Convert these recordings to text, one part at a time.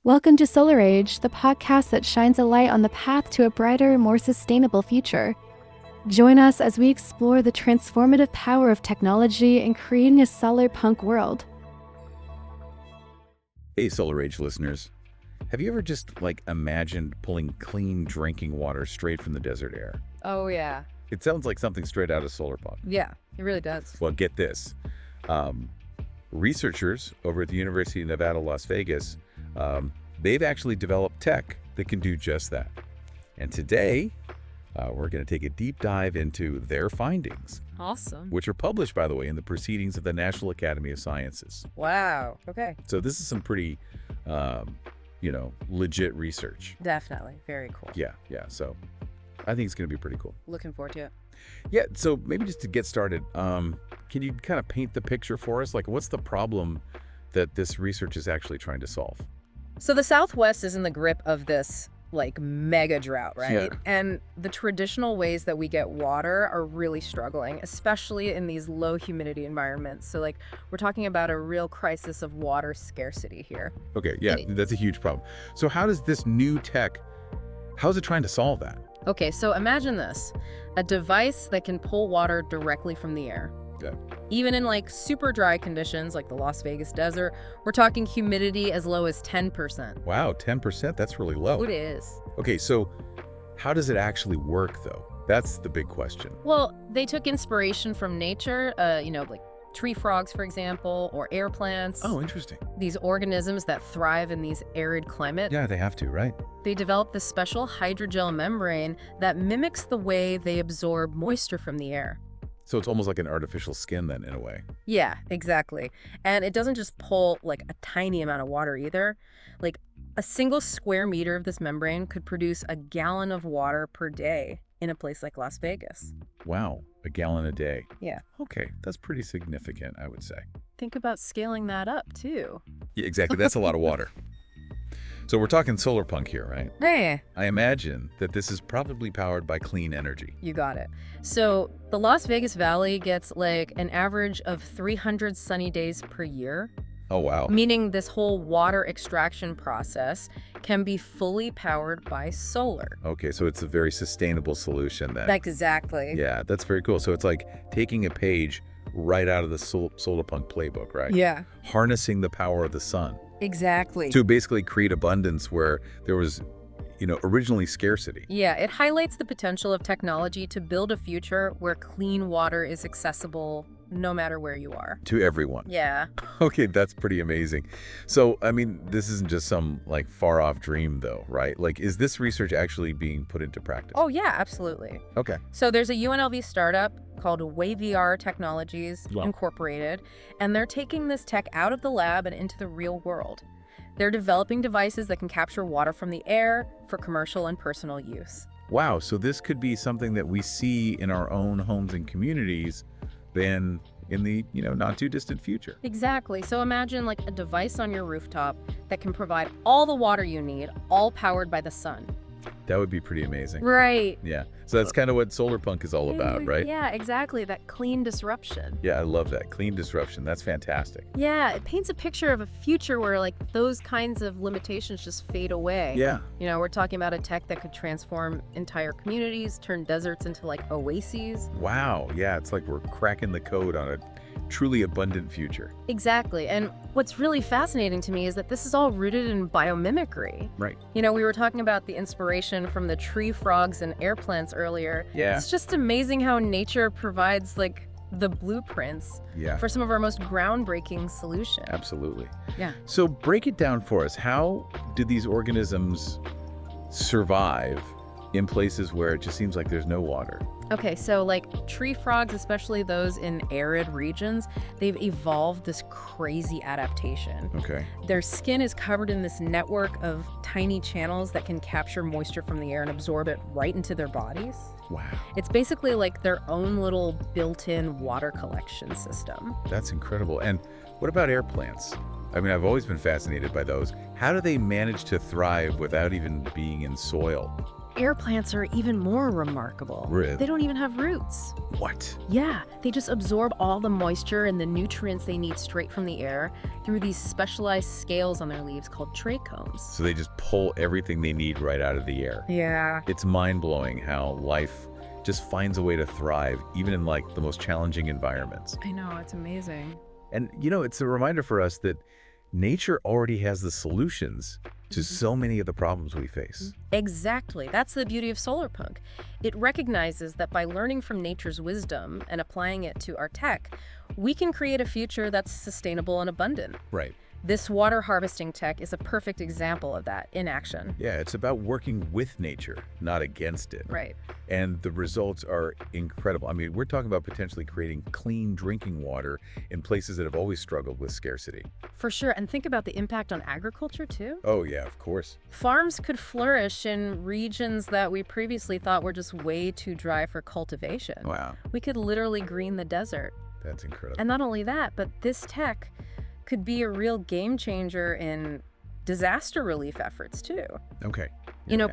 Welcome to Solar Age, the podcast that shines a light on the path to a brighter, more sustainable future. Join us as we explore the transformative power of technology in creating a Solarpunk world. Hey, Solar Age listeners. Have you ever just, imagined pulling clean drinking water straight from the desert air? Oh, yeah. It sounds like something straight out of Solarpunk. Yeah, it really does. Well, get this. Researchers over at the University of Nevada, Las Vegas, they've actually developed tech that can do just that. And today, we're going to take a deep dive into their findings. Awesome. Which are published, by the way, in the Proceedings of the National Academy of Sciences. Wow. Okay. So this is some pretty, legit research. Definitely. Very cool. Yeah. So I think it's going to be pretty cool. Looking forward to it. Yeah. So maybe just to get started, can you kind of paint the picture for us? What's the problem that this research is actually trying to solve? So the Southwest is in the grip of this mega drought, right? Yeah. And the traditional ways that we get water are really struggling, especially in these low humidity environments. So we're talking about a real crisis of water scarcity here. Okay, yeah, that's a huge problem. So how does this new tech, how's it trying to solve that? Okay, so imagine this, a device that can pull water directly from the air. Okay. Even in super dry conditions like the Las Vegas desert, we're talking humidity as low as 10%. Wow, 10%? That's really low. It is. Okay, so how does it actually work, though? That's the big question. Well, they took inspiration from nature, like tree frogs, for example, or air plants. Oh, interesting. These organisms that thrive in these arid climates. Yeah, they have to, right? They developed this special hydrogel membrane that mimics the way they absorb moisture from the air. So it's almost like an artificial skin then, in a way. Yeah, exactly. And it doesn't just pull a tiny amount of water either. A single square meter of this membrane could produce a gallon of water per day in a place like Las Vegas. Wow, a gallon a day. Yeah. Okay, that's pretty significant, I would say. Think about scaling that up, too. Yeah, exactly. That's a lot of water. So we're talking Solarpunk here, right? Hey. I imagine that this is probably powered by clean energy. You got it. So the Las Vegas Valley gets an average of 300 sunny days per year. Oh, wow. Meaning this whole water extraction process can be fully powered by solar. Okay, so it's a very sustainable solution then. Exactly. Yeah, that's very cool. So it's like taking a page right out of the Solarpunk playbook, right? Yeah. Harnessing the power of the sun. Exactly. To basically create abundance where there was, originally scarcity. Yeah, it highlights the potential of technology to build a future where clean water is accessible no matter where you are. To everyone. Yeah. Okay, that's pretty amazing. So, this isn't just some far off dream though, right? Is this research actually being put into practice? Oh yeah, absolutely. Okay. So there's a UNLV startup called WaveVR Technologies Incorporated, and they're taking this tech out of the lab and into the real world. They're developing devices that can capture water from the air for commercial and personal use. Wow, so this could be something that we see in our own homes and communities then in the, not too distant future. Exactly. So imagine a device on your rooftop that can provide all the water you need, all powered by the sun. That would be pretty amazing. Right. Yeah. So that's kind of what Solarpunk is all about, right? Yeah, exactly. That clean disruption. Yeah, I love that. Clean disruption. That's fantastic. Yeah, it paints a picture of a future where those kinds of limitations just fade away. Yeah. We're talking about a tech that could transform entire communities, turn deserts into oases. Wow. Yeah, it's like we're cracking the code on a truly abundant future. Exactly. And what's really fascinating to me is that this is all rooted in biomimicry. Right. We were talking about the inspiration from the tree frogs and air plants earlier. Yeah. It's just amazing how nature provides the blueprints for some of our most groundbreaking solutions. Absolutely. Yeah. So break it down for us. How do these organisms survive in places where it just seems like there's no water? Okay, so tree frogs, especially those in arid regions, they've evolved this crazy adaptation. Okay. Their skin is covered in this network of tiny channels that can capture moisture from the air and absorb it right into their bodies. Wow. It's basically their own little built-in water collection system. That's incredible. And what about air plants? I've always been fascinated by those. How do they manage to thrive without even being in soil? air plants are even more remarkable. Really? They don't even have roots. What? Yeah, they just absorb all the moisture and the nutrients they need straight from the air through these specialized scales on their leaves called trichomes. So they just pull everything they need right out of the air. Yeah. It's mind-blowing how life just finds a way to thrive, even in like the most challenging environments. I know, it's amazing. And it's a reminder for us that nature already has the solutions to so many of the problems we face. Exactly. That's the beauty of Solarpunk. It recognizes that by learning from nature's wisdom and applying it to our tech, we can create a future that's sustainable and abundant. Right. This water harvesting tech is a perfect example of that in action. Yeah, it's about working with nature, not against it. Right. And the results are incredible. I mean, we're talking about potentially creating clean drinking water in places that have always struggled with scarcity. For sure. And think about the impact on agriculture, too. Oh, yeah, of course. Farms could flourish in regions that we previously thought were just way too dry for cultivation. Wow. We could literally green the desert. That's incredible. And not only that, but this tech could be a real game changer in disaster relief efforts, too. Okay.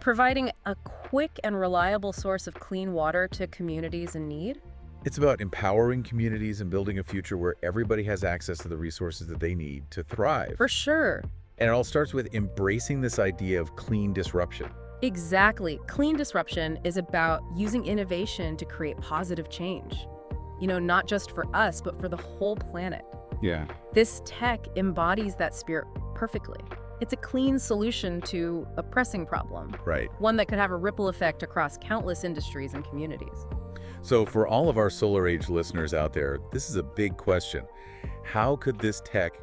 Providing a quick and reliable source of clean water to communities in need. It's about empowering communities and building a future where everybody has access to the resources that they need to thrive. For sure. And it all starts with embracing this idea of clean disruption. Exactly. Clean disruption is about using innovation to create positive change. Not just for us, but for the whole planet. Yeah. This tech embodies that spirit perfectly. It's a clean solution to a pressing problem. Right. One that could have a ripple effect across countless industries and communities. So for all of our Solar Age listeners out there, this is a big question. How could this tech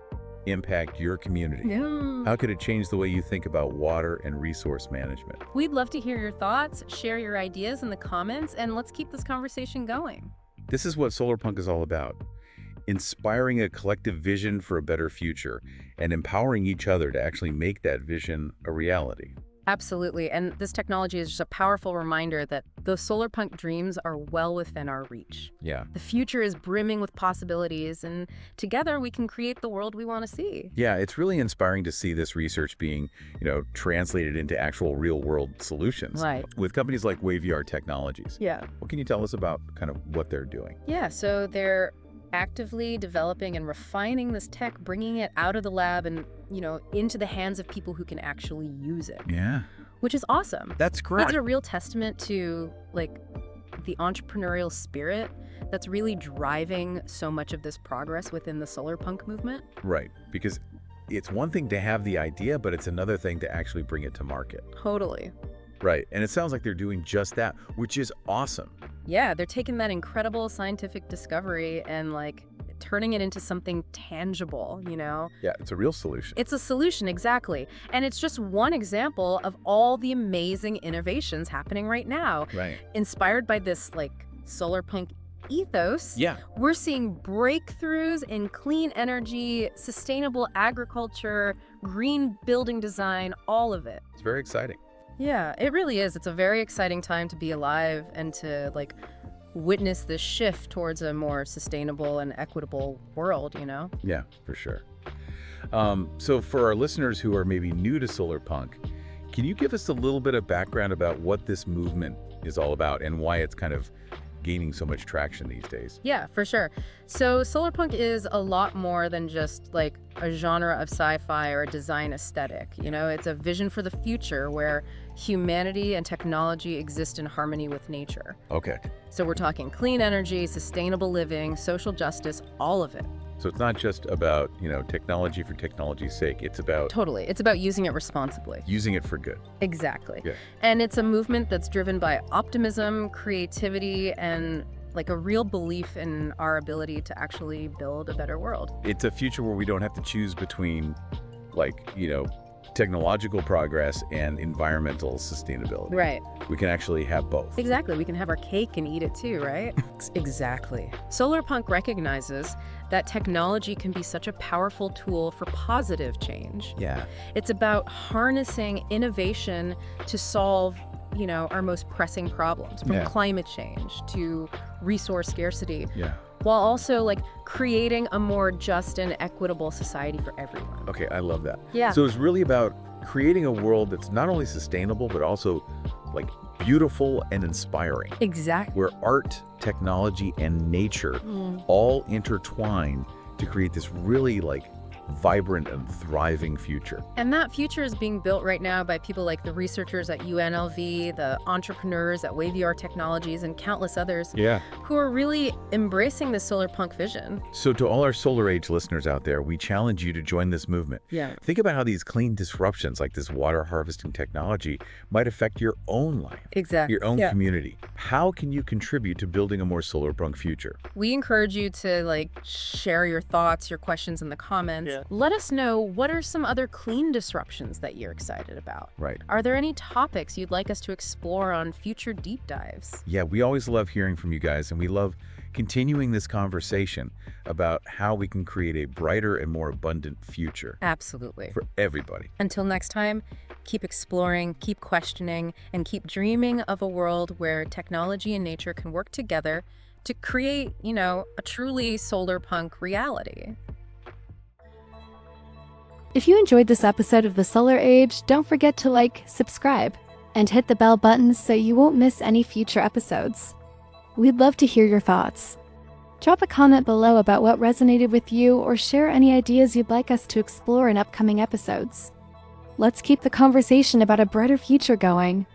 impact your community? Yeah. How could it change the way you think about water and resource management? We'd love to hear your thoughts, share your ideas in the comments, and let's keep this conversation going. This is what Solarpunk is all about. Inspiring a collective vision for a better future and empowering each other to actually make that vision a reality. Absolutely. And this technology is just a powerful reminder that those Solarpunk dreams are well within our reach. Yeah. The future is brimming with possibilities, and together we can create the world we want to see. Yeah, it's really inspiring to see this research being, translated into actual real-world solutions. Right. With companies like WaveVR Technologies. Yeah. What can you tell us about kind of what they're doing? Yeah, so they're actively developing and refining this tech, bringing it out of the lab and, into the hands of people who can actually use it. Yeah. Which is awesome. That's great. It's a real testament to, the entrepreneurial spirit that's really driving so much of this progress within the Solarpunk movement. Right, because it's one thing to have the idea, but it's another thing to actually bring it to market. Totally. Right, and it sounds like they're doing just that, which is awesome. Yeah, they're taking that incredible scientific discovery and turning it into something tangible, Yeah, it's a real solution. It's a solution, exactly. And it's just one example of all the amazing innovations happening right now. Right. Inspired by this Solarpunk ethos. Yeah. We're seeing breakthroughs in clean energy, sustainable agriculture, green building design, all of it. It's very exciting. Yeah, it really is. It's a very exciting time to be alive and to witness this shift towards a more sustainable and equitable world, Yeah, for sure. So for our listeners who are maybe new to Solarpunk, can you give us a little bit of background about what this movement is all about and why it's kind of gaining so much traction these days? Yeah, for sure. So Solarpunk is a lot more than just a genre of sci-fi or a design aesthetic. It's a vision for the future where humanity and technology exist in harmony with nature. Okay. So we're talking clean energy, sustainable living, social justice, all of it. So it's not just about, technology for technology's sake. It's about Totally. It's about using it responsibly. using it for good. Exactly. Yeah. And it's a movement that's driven by optimism, creativity, and a real belief in our ability to actually build a better world. It's a future where we don't have to choose between, technological progress and environmental sustainability. Right. We can actually have both. Exactly. We can have our cake and eat it too, right? Exactly. Solarpunk recognizes that technology can be such a powerful tool for positive change. Yeah. It's about harnessing innovation to solve, our most pressing problems, from Yeah. climate change to resource scarcity. Yeah. while also like creating a more just and equitable society for everyone. Okay, I love that. Yeah. So it's really about creating a world that's not only sustainable, but also like beautiful and inspiring, Exactly. where art, technology, and nature all intertwine to create this really like vibrant and thriving future. And that future is being built right now by people like the researchers at UNLV, the entrepreneurs at WaveVR Technologies, and countless others who are really embracing the Solarpunk vision. So to all our Solar Age listeners out there, we challenge you to join this movement. Yeah. Think about how these clean disruptions like this water harvesting technology might affect your own life, Exactly. your own community. How can you contribute to building a more Solarpunk future? We encourage you to like share your thoughts, your questions in the comments. Let us know, what are some other clean disruptions that you're excited about? Right. Are there any topics you'd like us to explore on future deep dives? Yeah, we always love hearing from you guys, and we love continuing this conversation about how we can create a brighter and more abundant future Absolutely. for everybody. Until next time, keep exploring, keep questioning, and keep dreaming of a world where technology and nature can work together to create, a truly Solarpunk reality. If you enjoyed this episode of The Solar Age, don't forget to like, subscribe, and hit the bell button so you won't miss any future episodes. We'd love to hear your thoughts. Drop a comment below about what resonated with you or share any ideas you'd like us to explore in upcoming episodes. Let's keep the conversation about a brighter future going.